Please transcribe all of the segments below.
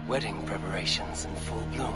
Wedding preparations in full bloom.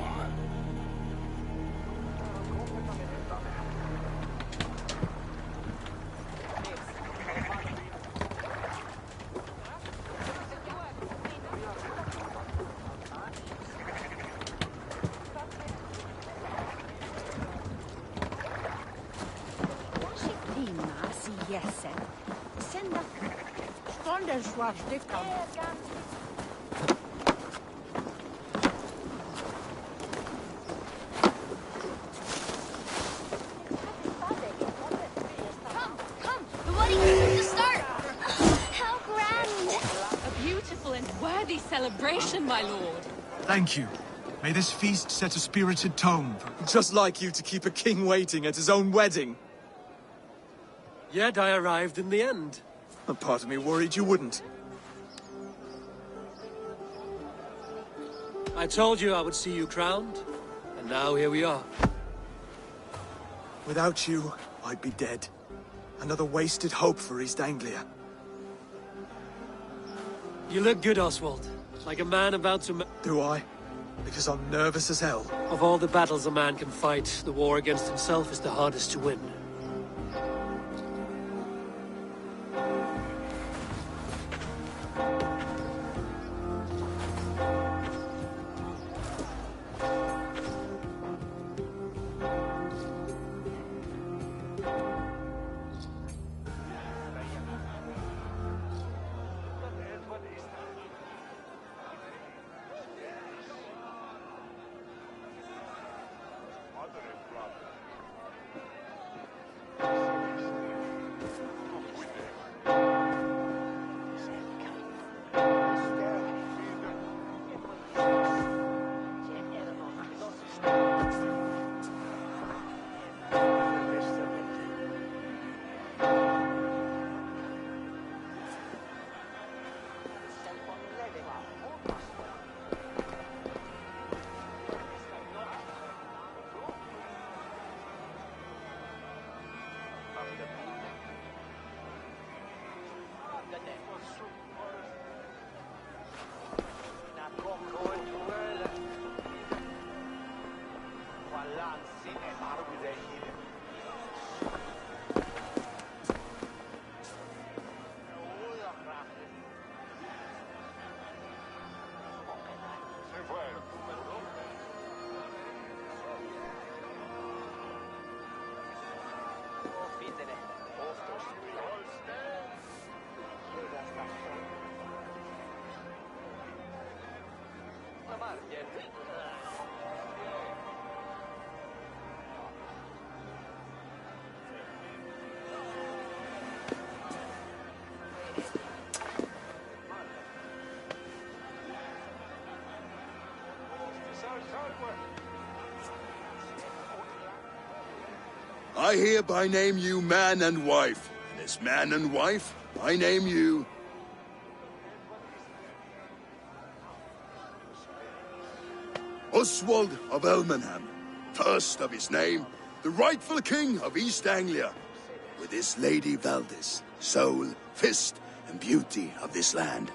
Celebration, my lord. Thank you. May this feast set a spirited tone. Just like you to keep a king waiting at his own wedding. Yet I arrived in the end. A part of me worried you wouldn't. I told you I would see you crowned, and now here we are. Without you, I'd be dead. Another wasted hope for East Anglia. You look good, Oswald. Like a man about to... Do I? Because I'm nervous as hell. Of all the battles a man can fight, the war against himself is the hardest to win. I hereby name you man and wife. And as man and wife, I name you... Oswald of Elmenham, first of his name, the rightful king of East Anglia, with his lady Valdis, soul, fist, and beauty of this land.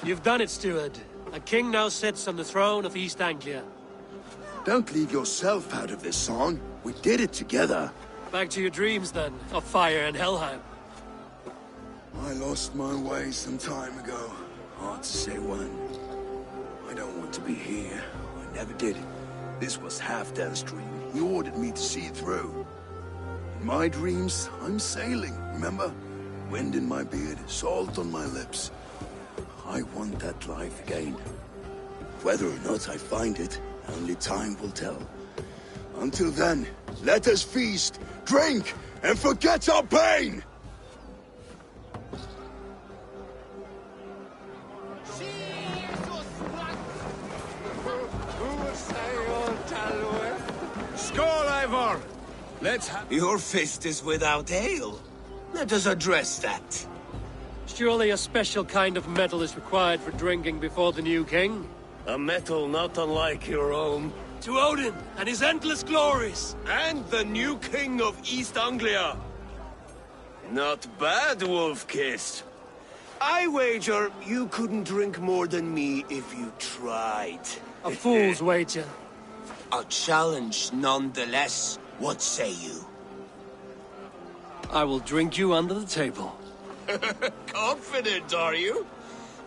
You've done it, steward. A king now sits on the throne of East Anglia. Don't leave yourself out of this song. We did it together. Back to your dreams, then, of fire and Helheim. I lost my way some time ago. Hard to say when. I don't want to be here. I never did. This was Halfdan's dream. He ordered me to see it through. In my dreams, I'm sailing, remember? Wind in my beard, salt on my lips. I want that life again. Whether or not I find it, only time will tell. Until then, let us feast, drink, and forget our pain! Your fist is without ale. Let us address that. Surely a special kind of metal is required for drinking before the new king? A metal not unlike your own. To Odin and his endless glories! And the new king of East Anglia. Not bad, Wolf-Kissed. I wager you couldn't drink more than me if you tried. A fool's wager. A challenge nonetheless. What say you? I will drink you under the table. Confident, are you?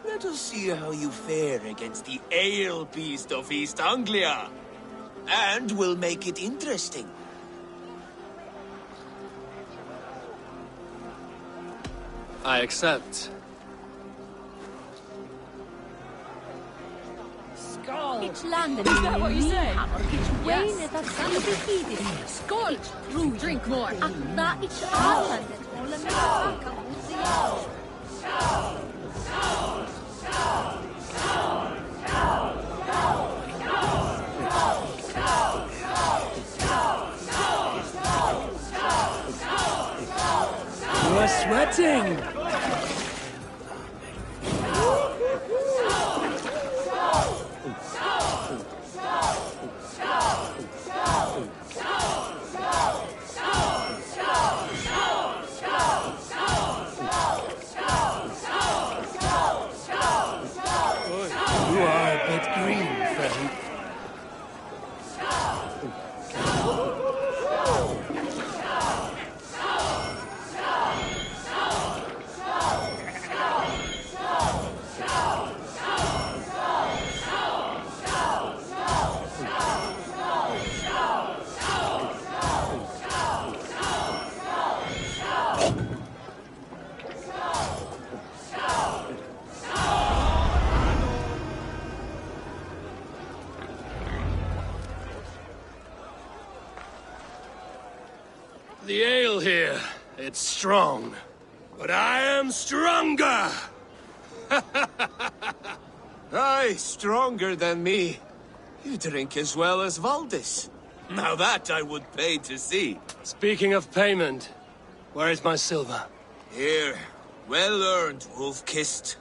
Let us see how you fare against the ale beast of East Anglia. And we'll make it interesting. I accept. Each land is that what you say? Yes. Skål! Drink more. Akta each island. You are sweating! You are a bit green, friend. The ale here, it's strong. But I am stronger! Aye, stronger than me. You drink as well as Valdis. Now that I would pay to see. Speaking of payment, where is my silver? Here, well earned, Wolf-Kissed.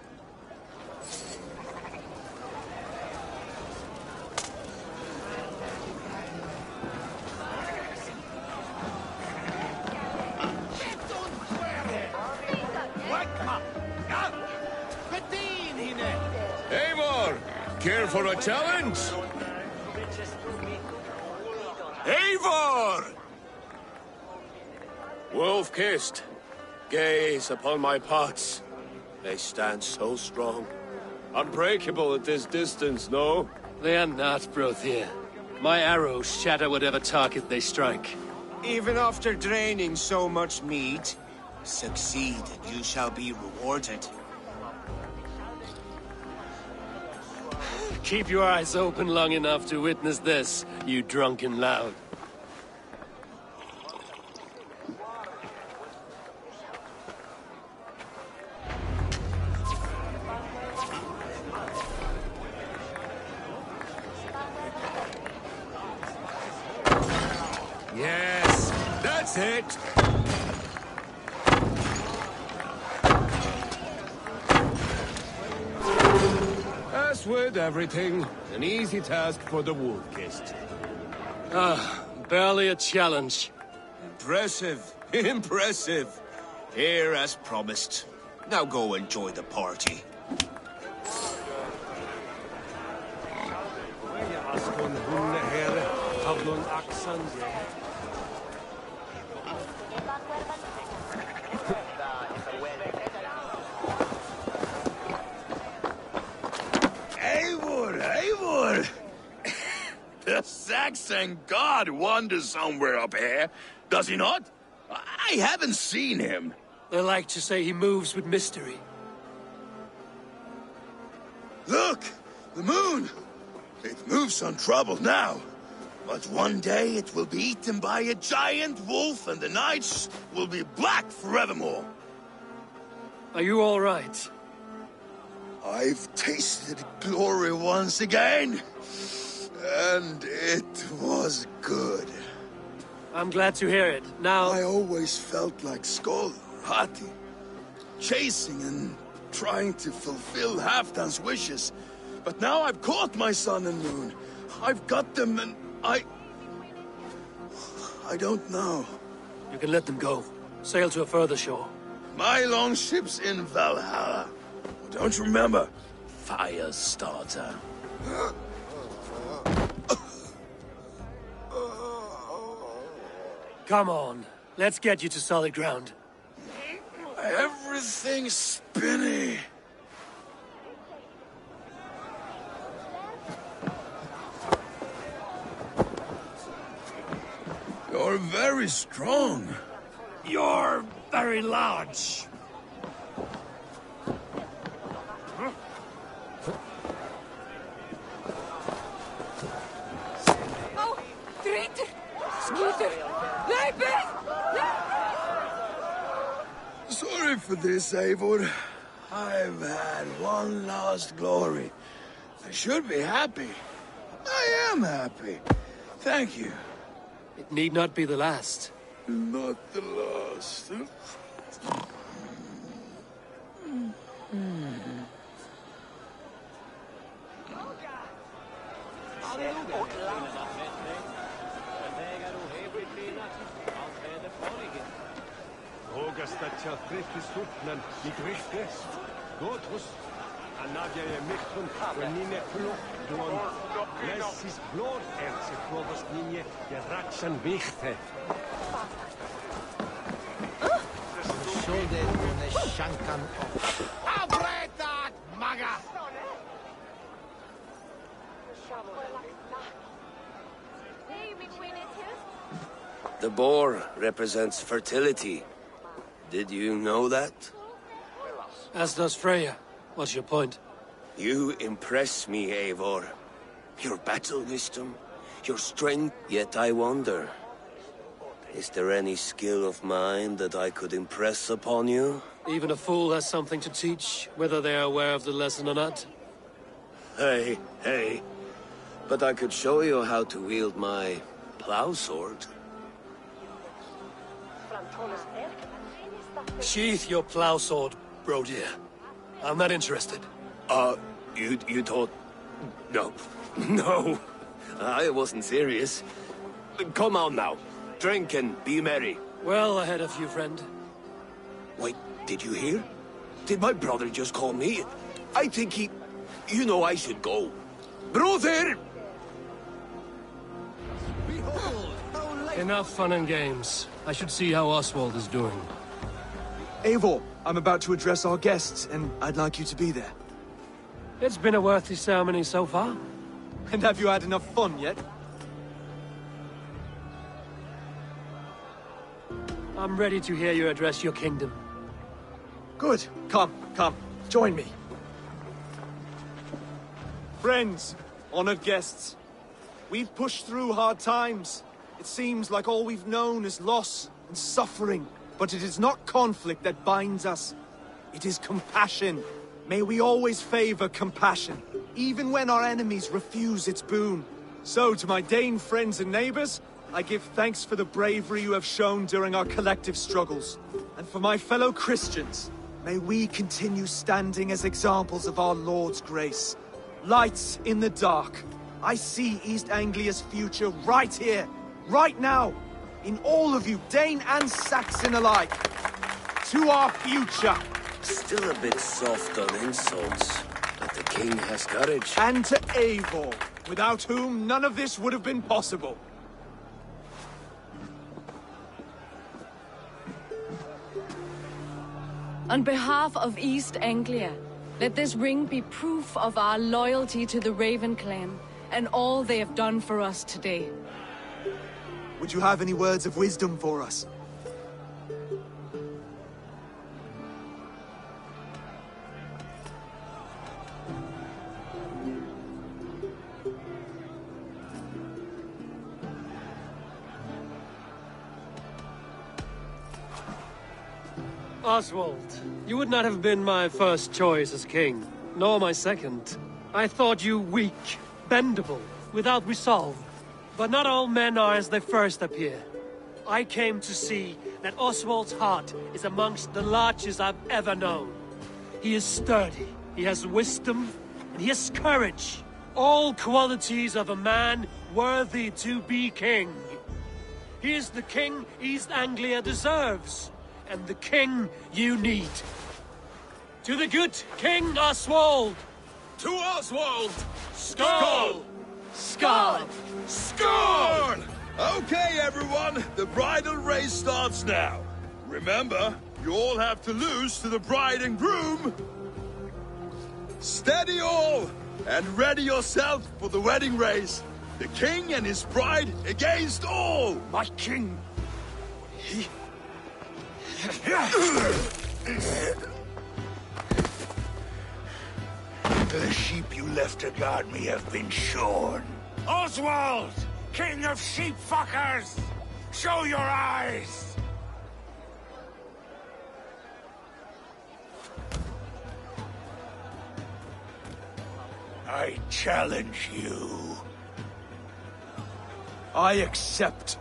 Eivor, care for a challenge? Eivor! Wolf-Kissed, gaze upon my pots. They stand so strong. Unbreakable at this distance, no? They are not, Brothir. My arrows shatter whatever target they strike. Even after draining so much meat, succeed and you shall be rewarded. Keep your eyes open long enough to witness this, you drunken lout. Yes, that's it. As with everything, an easy task for the Wolf-Kissed. Barely a challenge. Impressive, impressive. Here as promised. Now go enjoy the party. Eivor! The Saxon god wanders somewhere up here, does he not? I haven't seen him. They like to say he moves with mystery. Look! The moon! It moves untroubled now. But one day it will be eaten by a giant wolf and the nights will be black forevermore. Are you all right? I've tasted glory once again. And it was good. I'm glad to hear it. Now... I always felt like Skoll, Hati, chasing and trying to fulfill Halfdan's wishes. But now I've caught my sun and moon. I've got them and I don't know. You can let them go. Sail to a further shore. My longship's in Valhalla. Don't you remember? Fire starter. Come on. Let's get you to solid ground. Everything's spinny. You're very strong. You're very large. Oh, traitor! Scooter! Leiber! Sorry for this, Eivor. I've had one last glory. I should be happy. I am happy. Thank you. It need not be the last. Not the last. The boar represents fertility. Did you know that? As does Freya. What's your point? You impress me, Eivor. Your battle wisdom, your strength. Yet I wonder, is there any skill of mine that I could impress upon you? Even a fool has something to teach, whether they are aware of the lesson or not. Hey. But I could show you how to wield my plow sword. Sheath your plow sword, bro dear. I'm not interested. You thought... No. No. I wasn't serious. Come on now. Drink and be merry. Well ahead of you, friend. Wait, did you hear? Did my brother just call me? I think he... You know I should go. Brother! Enough fun and games. I should see how Oswald is doing. Eivor, I'm about to address our guests, and I'd like you to be there. It's been a worthy ceremony so far. And have you had enough fun yet? I'm ready to hear you address your kingdom. Good. Come. Join me. Friends, honored guests, we've pushed through hard times. It seems like all we've known is loss and suffering. But it is not conflict that binds us. It is compassion. May we always favor compassion, even when our enemies refuse its boon. So, to my Dane friends and neighbors, I give thanks for the bravery you have shown during our collective struggles. And for my fellow Christians, may we continue standing as examples of our Lord's grace. Lights in the dark. I see East Anglia's future right here, right now. In all of you, Dane and Saxon alike. To our future. Still a bit soft on insults, but the king has courage. And to Eivor, without whom none of this would have been possible. On behalf of East Anglia, let this ring be proof of our loyalty to the Raven clan and all they have done for us today. Would you have any words of wisdom for us? Oswald, you would not have been my first choice as king, nor my second. I thought you weak, bendable, without resolve. But not all men are as they first appear. I came to see that Oswald's heart is amongst the largest I've ever known. He is sturdy, he has wisdom, and he has courage. All qualities of a man worthy to be king. He is the king East Anglia deserves, and the king you need. To the good King Oswald! To Oswald! Skull! Skull! Skull! Okay, everyone, the bridal race starts now. Remember, you all have to lose to the bride and groom. Steady all, and ready yourself for the wedding race. The king and his bride against all. My king! The sheep you left to guard me have been shorn. Oswald! King of sheep fuckers! Show your eyes! I challenge you. I accept.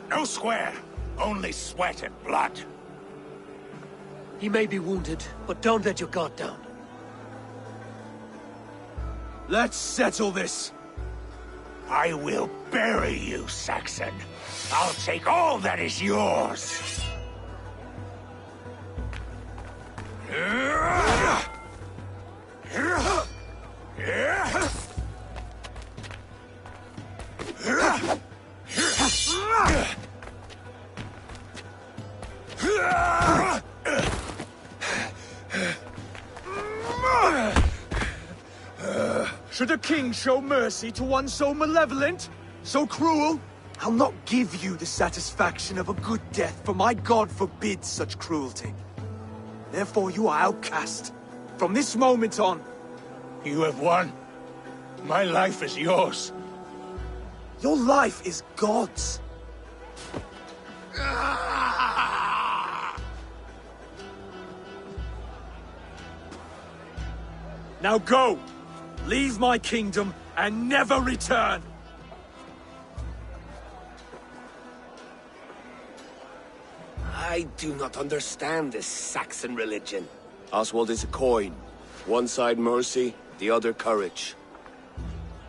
No square, only sweat and blood. He may be wounded, but don't let your guard down. Let's settle this. I will bury you, Saxon. I'll take all that is yours. Should a king show mercy to one so malevolent? So cruel? I'll not give you the satisfaction of a good death, for my god forbids such cruelty. Therefore you are outcast. From this moment on. You have won. My life is yours. Your life is God's. Now go! Leave my kingdom and never return! I do not understand this Saxon religion. Oswald is a coin. One side mercy, the other courage.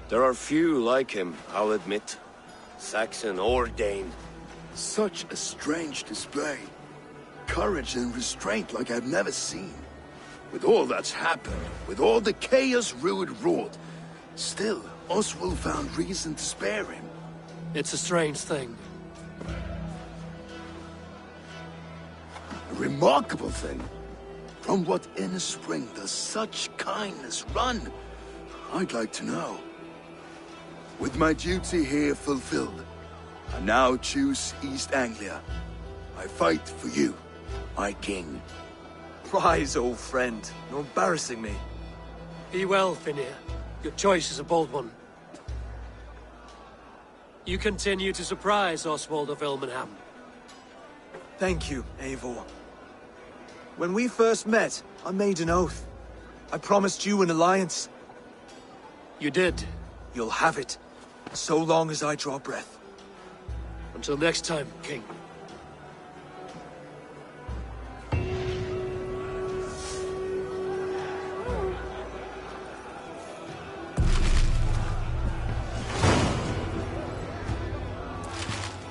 There are few like him, I'll admit. Saxon or Dane. Such a strange display. Courage and restraint like I've never seen. With all that's happened, with all the chaos Rued wrought, still, Oswald found reason to spare him. It's a strange thing. A remarkable thing. From what inner spring does such kindness run? I'd like to know. With my duty here fulfilled, I now choose East Anglia. I fight for you, my king. Rise, old friend. You're embarrassing me. Be well, Finir. Your choice is a bold one. You continue to surprise Oswald of Ilmenham. Thank you, Eivor. When we first met, I made an oath. I promised you an alliance. You did. You'll have it, so long as I draw breath. Until next time, King.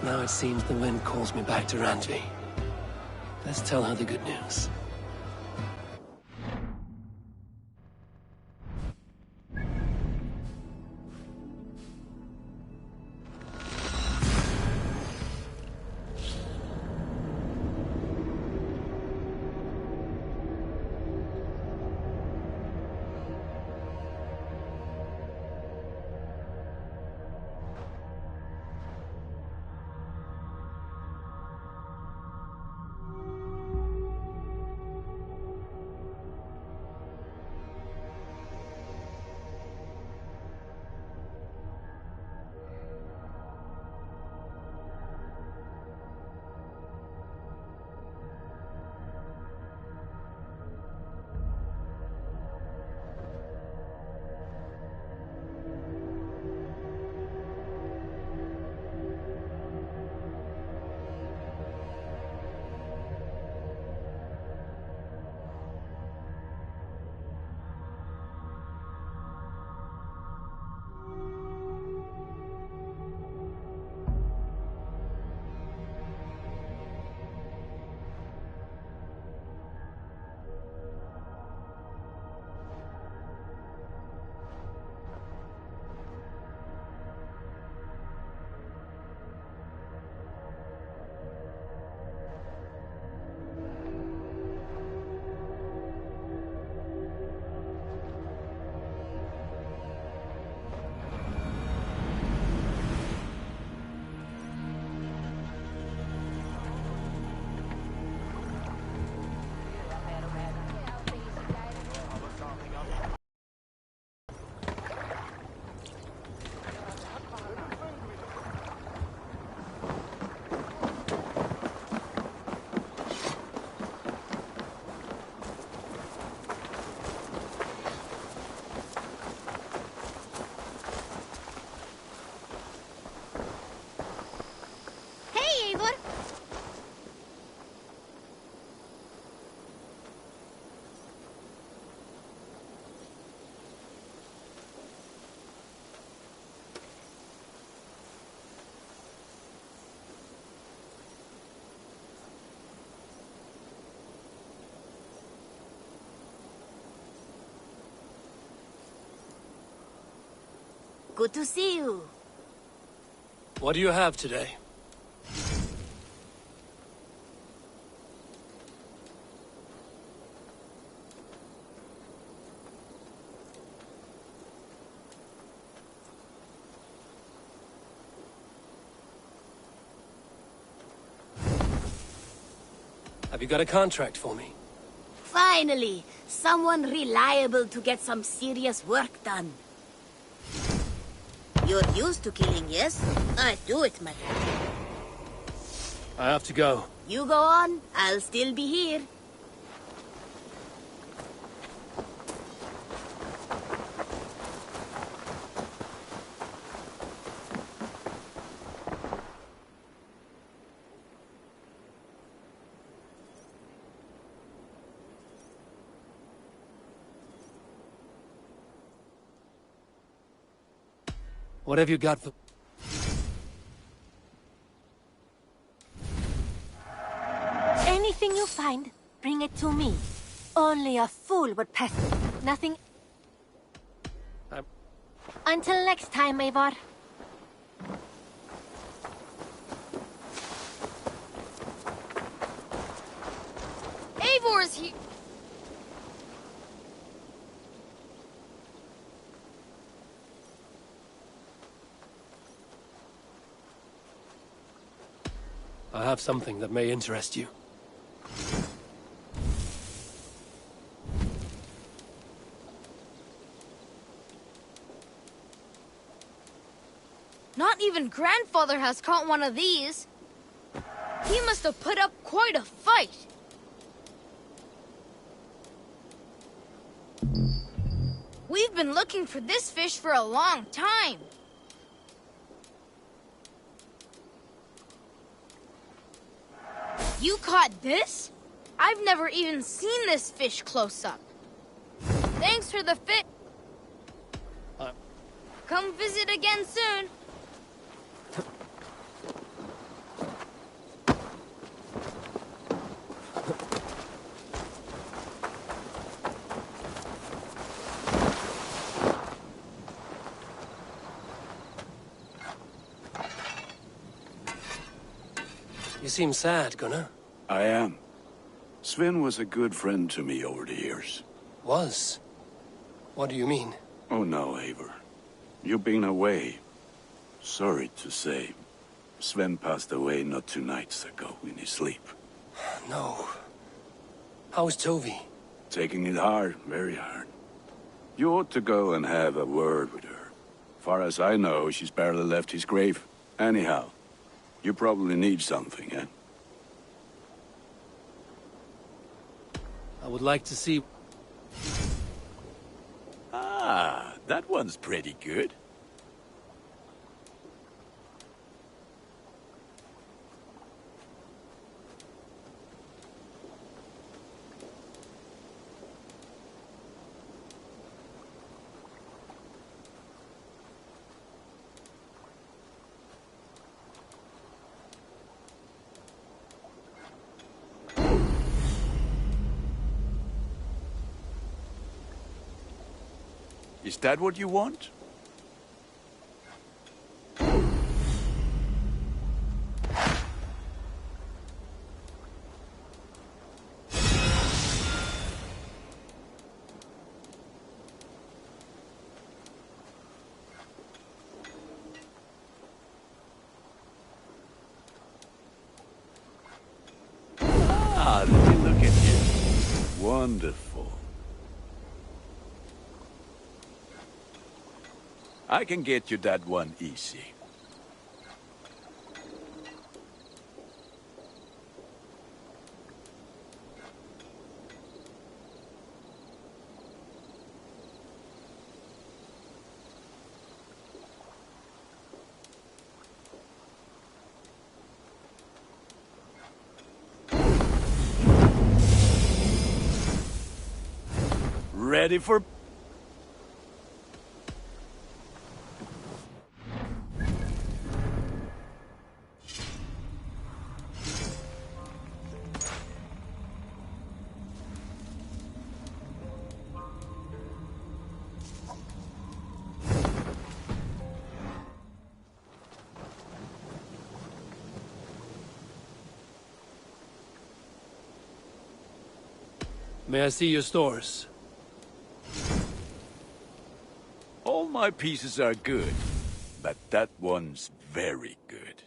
Now it seems the wind calls me back to Randvi. Let's tell her the good news. Good to see you. What do you have today? Have you got a contract for me? Finally, someone reliable to get some serious work done. You're used to killing, yes? I do it, my friend. I have to go. You go on, I'll still be here. What have you got for... Anything you find, bring it to me. Only a fool would pass. Nothing... Until next time, Eivor. Eivor's here. I have something that may interest you. Not even Grandfather has caught one of these. He must have put up quite a fight. We've been looking for this fish for a long time. You caught this? I've never even seen this fish close up. Thanks for the fit. Come visit again soon. You seem sad, Gunnar. I am. Sven was a good friend to me over the years. Was? What do you mean? Oh no, Eivor. You've been away. Sorry to say. Sven passed away not 2 nights ago in his sleep. No. How is Tovi? Taking it hard, very hard. You ought to go and have a word with her. Far as I know, she's barely left his grave. Anyhow, you probably need something, eh? I would like to see... Ah, that one's pretty good. Is that what you want? Ah, let me look at you. Wonderful. I can get you that one easy. Ready for... May I see your stores? All my pieces are good, but that one's very good.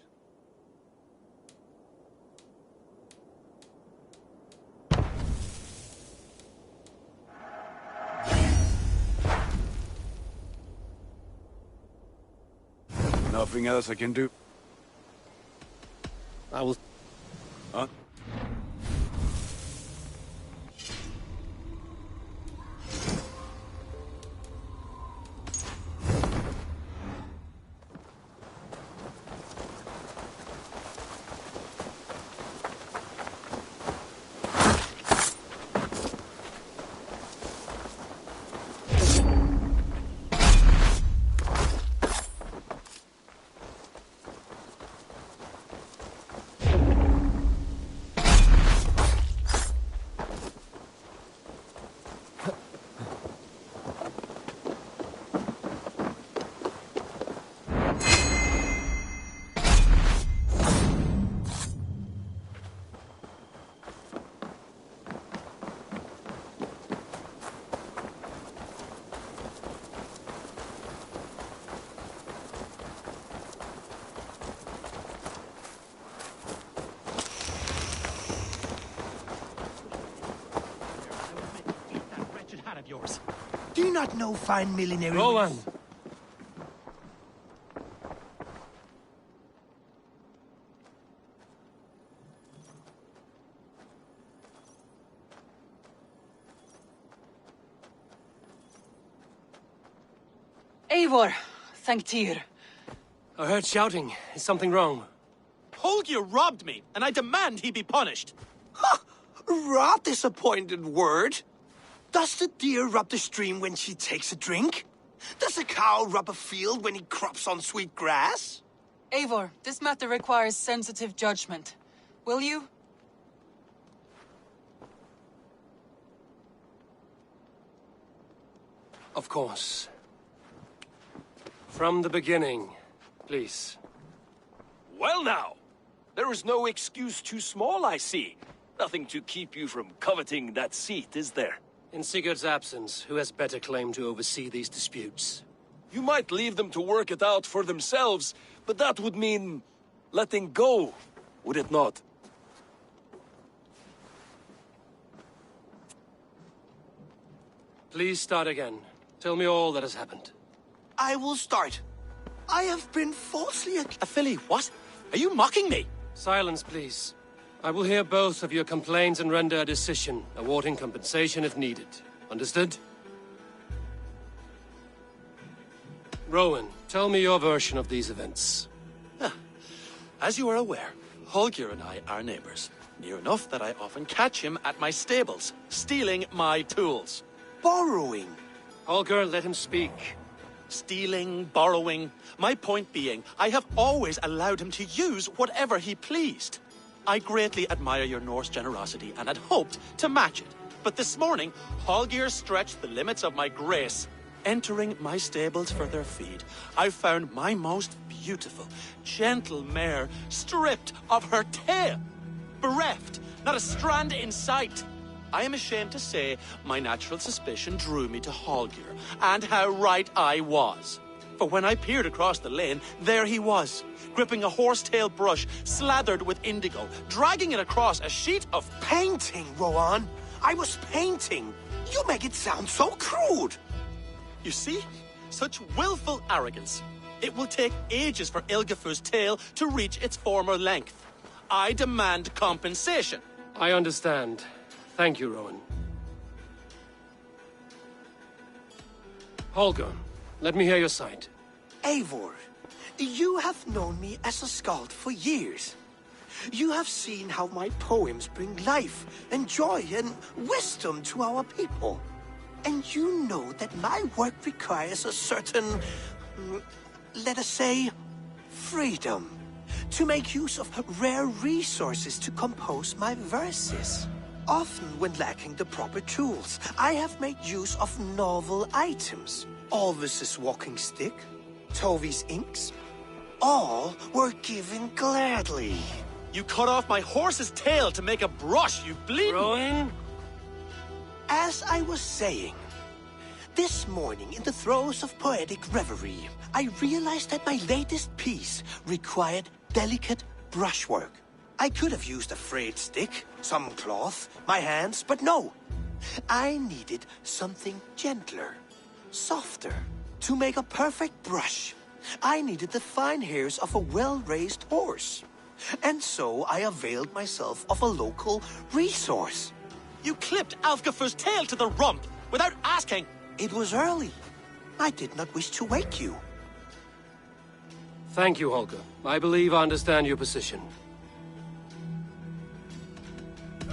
Nothing else I can do? I will... Huh? Yours. Do you not know fine millinery? Rowan! Eivor, thank Tyr. I heard shouting. Is something wrong? Holger robbed me, and I demand he be punished. Ha! Raw disappointed word. Does the deer rub the stream when she takes a drink? Does a cow rub a field when he crops on sweet grass? Eivor, this matter requires sensitive judgment. Will you? Of course. From the beginning, please. Well now, there is no excuse too small, I see. Nothing to keep you from coveting that seat, is there? In Sigurd's absence, who has better claim to oversee these disputes? You might leave them to work it out for themselves, but that would mean letting go, would it not? Please start again. Tell me all that has happened. I will start. I have been falsely Philly, what? Are you mocking me? Silence, please. I will hear both of your complaints and render a decision, awarding compensation if needed. Understood? Rowan, tell me your version of these events. As you are aware, Holger and I are neighbors. Near enough that I often catch him at my stables, stealing my tools. Borrowing. Holger, let him speak. Stealing, borrowing. My point being, I have always allowed him to use whatever he pleased. I greatly admire your Norse generosity and had hoped to match it. But this morning, Holger stretched the limits of my grace. Entering my stables for their feed, I found my most beautiful, gentle mare stripped of her tail. Bereft, not a strand in sight. I am ashamed to say my natural suspicion drew me to Holger, and how right I was. For when I peered across the lane, there he was, gripping a horsetail brush slathered with indigo, dragging it across a sheet of painting, Rowan. I was painting. You make it sound so crude. You see? Such willful arrogance. It will take ages for Ilgefu's tail to reach its former length. I demand compensation. I understand. Thank you, Rowan. Holger, let me hear your side. Eivor, you have known me as a skald for years. You have seen how my poems bring life and joy and wisdom to our people. And you know that my work requires a certain, let us say, freedom. To make use of rare resources to compose my verses. Often when lacking the proper tools, I have made use of novel items. Alvis's walking stick, Tovi's inks, all were given gladly. You cut off my horse's tail to make a brush, you bleeding... Rowan? As I was saying, this morning in the throes of poetic reverie, I realized that my latest piece required delicate brushwork. I could have used a frayed stick, some cloth, my hands, but no. I needed something gentler, softer, to make a perfect brush. I needed the fine hairs of a well-raised horse. And so I availed myself of a local resource. You clipped Alfgafur's tail to the rump without asking. It was early. I did not wish to wake you. Thank you, Holger. I believe I understand your position.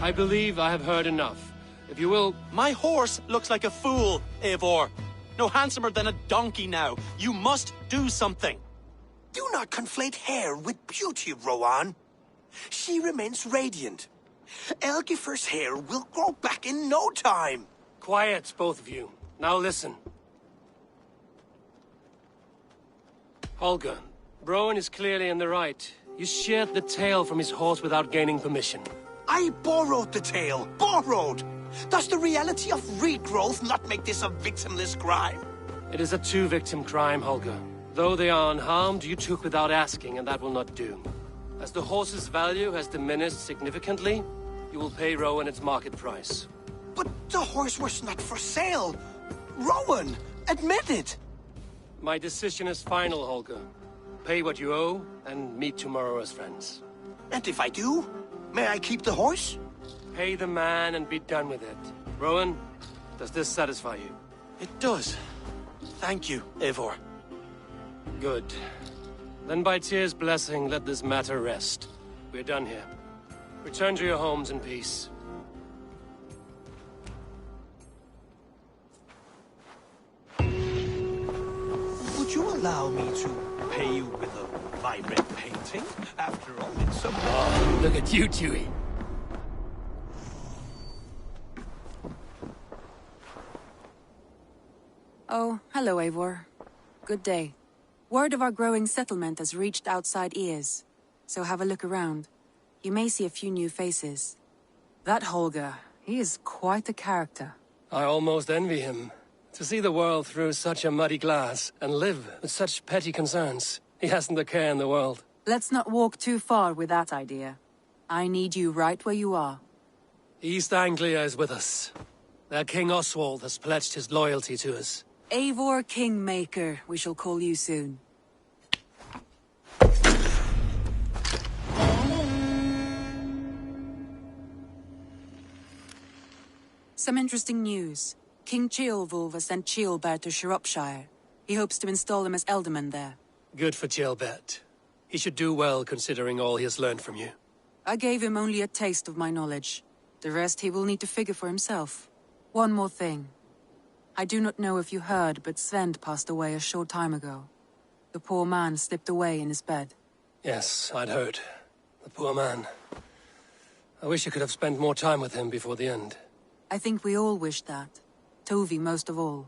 I believe I have heard enough. If you will... My horse looks like a fool, Eivor. No handsomer than a donkey now. You must do something. Do not conflate hair with beauty, Rowan. She remains radiant. Algifur's hair will grow back in no time. Quiet, both of you. Now listen. Holger, Rowan is clearly in the right. You sheared the tail from his horse without gaining permission. I borrowed the tail. Borrowed! Does the reality of regrowth not make this a victimless crime? It is a two-victim crime, Holger. Though they are unharmed, you took without asking, and that will not do. As the horse's value has diminished significantly, you will pay Rowan its market price. But the horse was not for sale. Rowan, admit it. My decision is final, Holger. Pay what you owe, and meet tomorrow as friends. And if I do, may I keep the horse? Pay the man and be done with it. Rowan, does this satisfy you? It does. Thank you, Eivor. Good. Then by Tyr's blessing, let this matter rest. We're done here. Return to your homes in peace. Would you allow me to pay you with a vibrant painting? After all, it's a... Oh, look at you, Chewie. Oh, hello, Eivor. Good day. Word of our growing settlement has reached outside ears, so have a look around. You may see a few new faces. That Holger, he is quite a character. I almost envy him. To see the world through such a muddy glass, and live with such petty concerns. He hasn't a care in the world. Let's not walk too far with that idea. I need you right where you are. East Anglia is with us. Their King Oswald has pledged his loyalty to us. Eivor Kingmaker, we shall call you soon. Some interesting news. King Ceolwulf has sent Ceolbert to Shropshire. He hopes to install him as Elderman there. Good for Ceolbert. He should do well considering all he has learned from you. I gave him only a taste of my knowledge. The rest he will need to figure for himself. One more thing. I do not know if you heard, but Svend passed away a short time ago. The poor man slipped away in his bed. Yes, I'd heard. The poor man. I wish I could have spent more time with him before the end. I think we all wish that. Tovi most of all.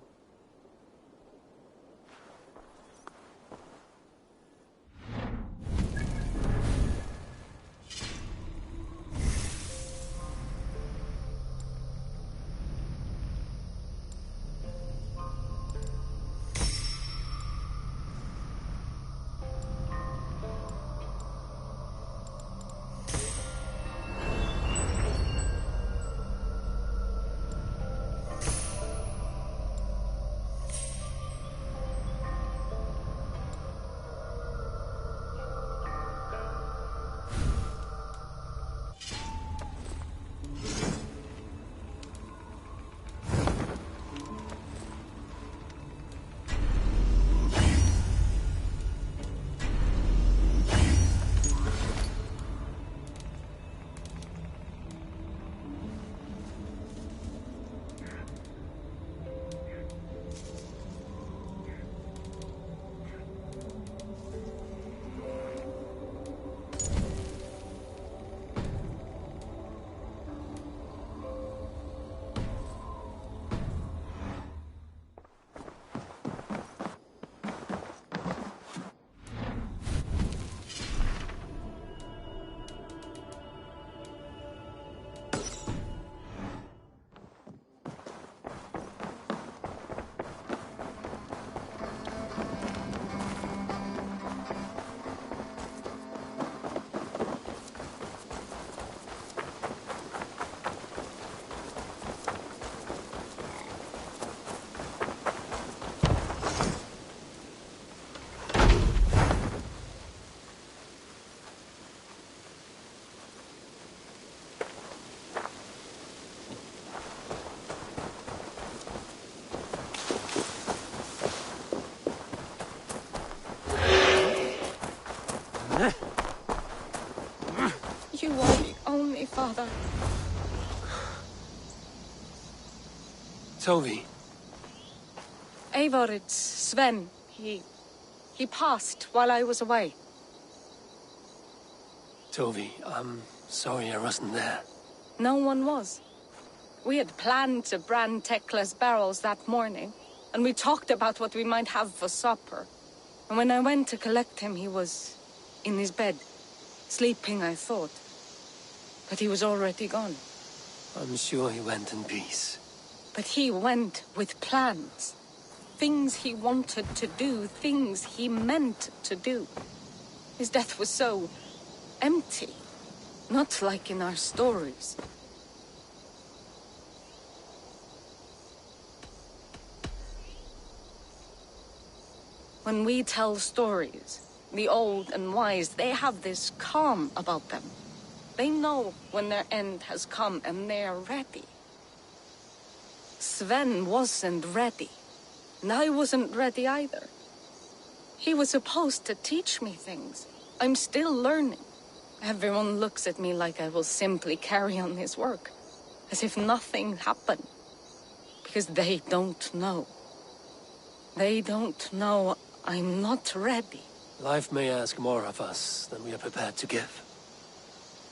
You are the only father. Tovi. Eivor, it's Sven. He passed while I was away. Tovi, I'm sorry I wasn't there. No one was. We had planned to brand Tekla's barrels that morning, and we talked about what we might have for supper. And when I went to collect him, he was in his bed. Sleeping, I thought. But he was already gone. I'm sure he went in peace. But he went with plans. Things he wanted to do, things he meant to do. His death was so empty. Not like in our stories. When we tell stories, the old and wise, they have this calm about them. They know when their end has come and they are ready. Sven wasn't ready. And I wasn't ready either. He was supposed to teach me things. I'm still learning. Everyone looks at me like I will simply carry on his work. As if nothing happened. Because they don't know. They don't know I'm not ready. Life may ask more of us than we are prepared to give.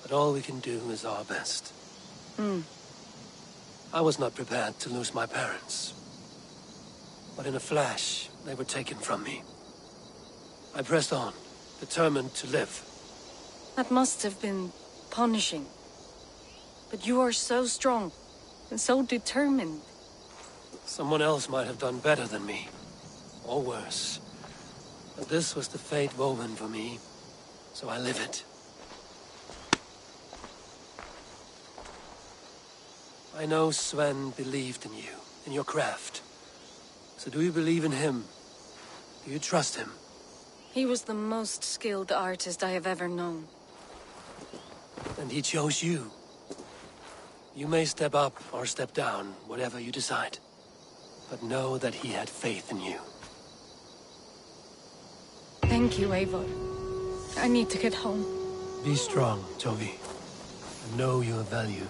But all we can do is our best. I was not prepared to lose my parents. But in a flash, they were taken from me. I pressed on, determined to live. That must have been punishing. But you are so strong, and so determined. Someone else might have done better than me. Or worse. But this was the fate woven for me, so I live it. I know Sven believed in you, in your craft. So do you believe in him? Do you trust him? He was the most skilled artist I have ever known. And he chose you. You may step up or step down, whatever you decide. But know that he had faith in you. Thank you, Eivor. I need to get home. Be strong, Tovi. And know you are valued.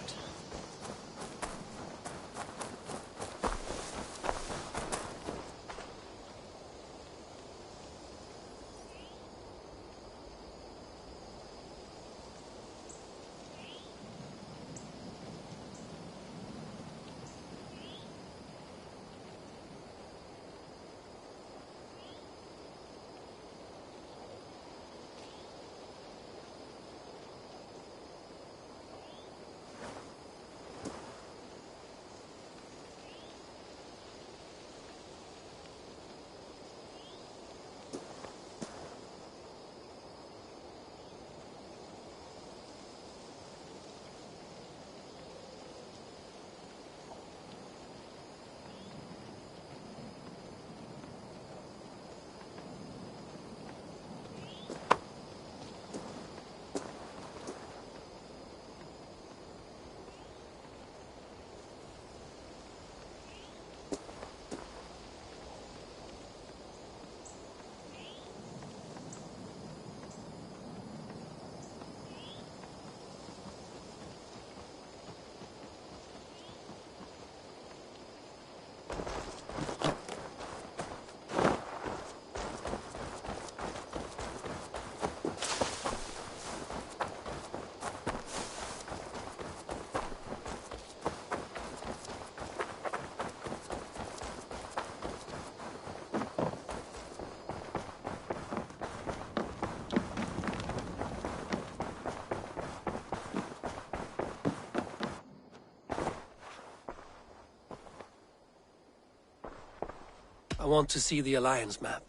I want to see the Alliance map.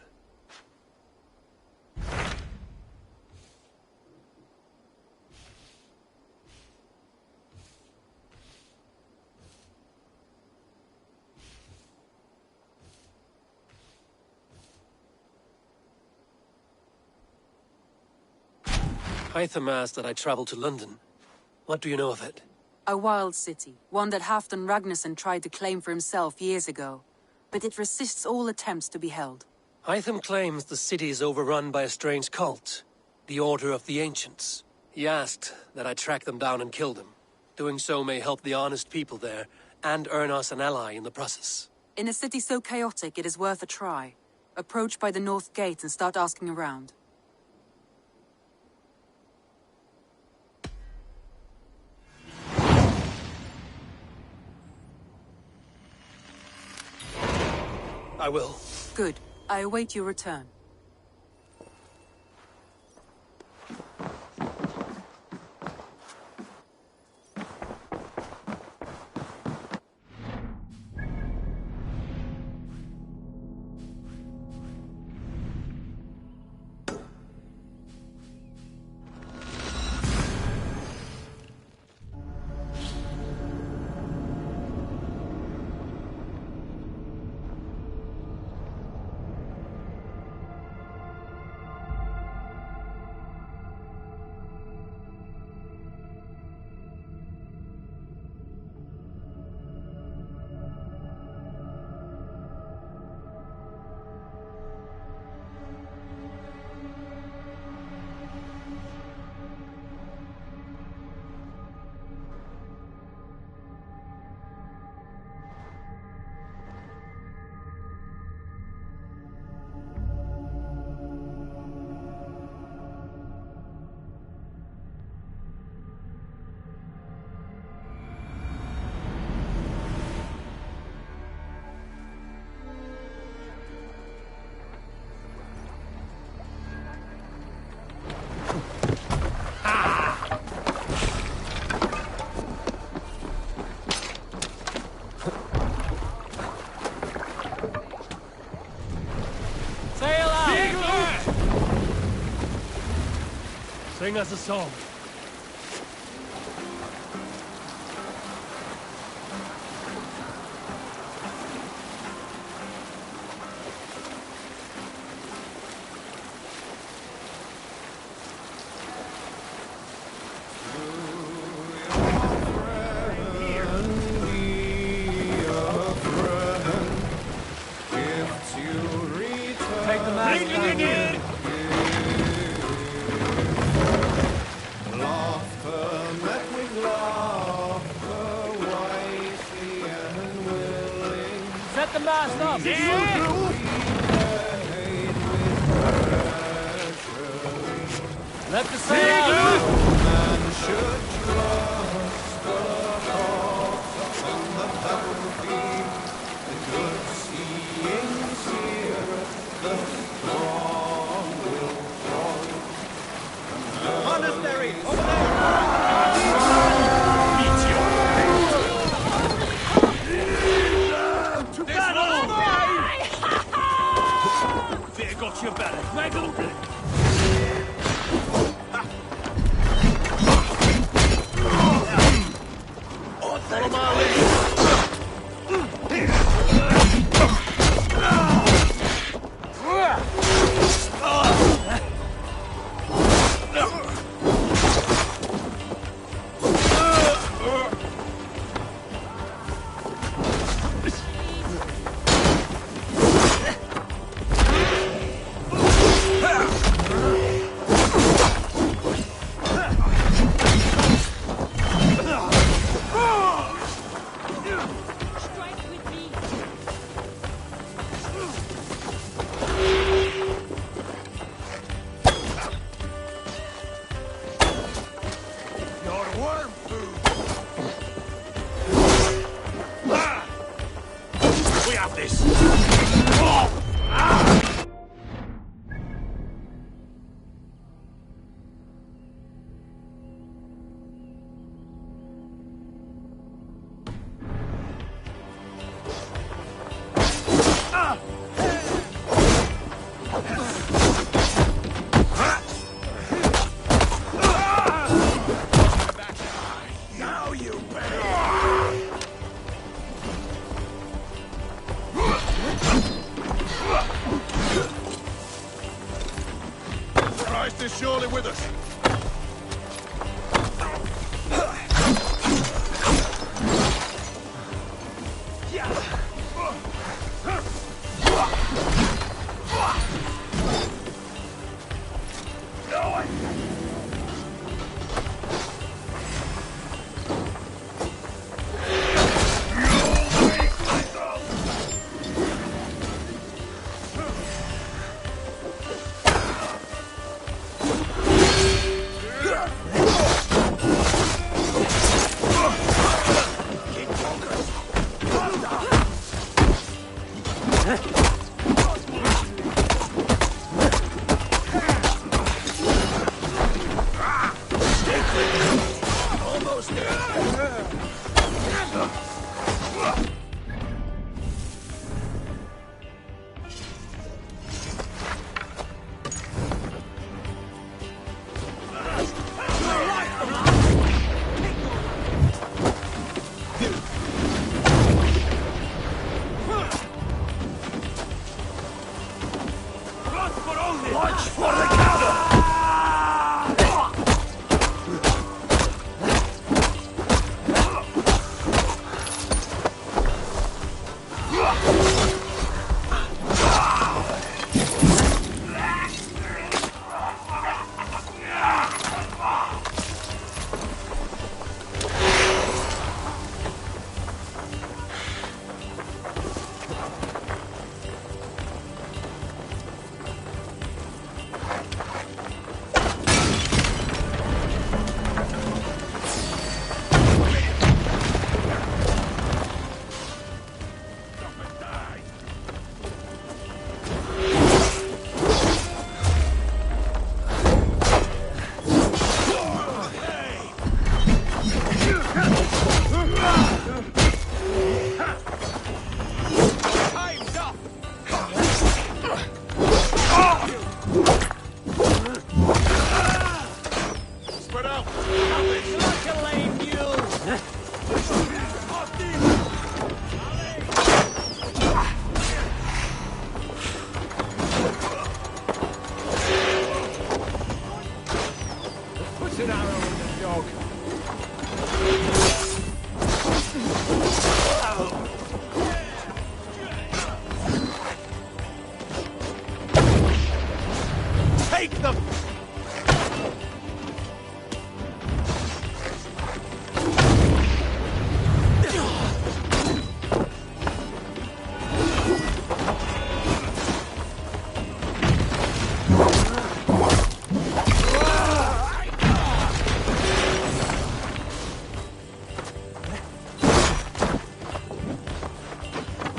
Hytham asked that I travel to London. What do you know of it? A wild city, one that Halfdan Ragnarsson tried to claim for himself years ago. But it resists all attempts to be held. Hytham claims the city is overrun by a strange cult, the Order of the Ancients. He asked that I track them down and kill them. Doing so may help the honest people there, and earn us an ally in the process. In a city so chaotic, it is worth a try. Approach by the north gate and start asking around. I will. Good. I await your return. Sing us a song. Take the mask down. Set the mast up! Let the sail out! Monastery! Fear got your back. Make a look at it. Follow my lead. Spread out! Like a lame mule! Put an arrow in the dog. Take them!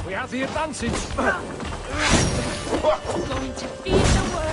We have the advantage. Going to feed the world.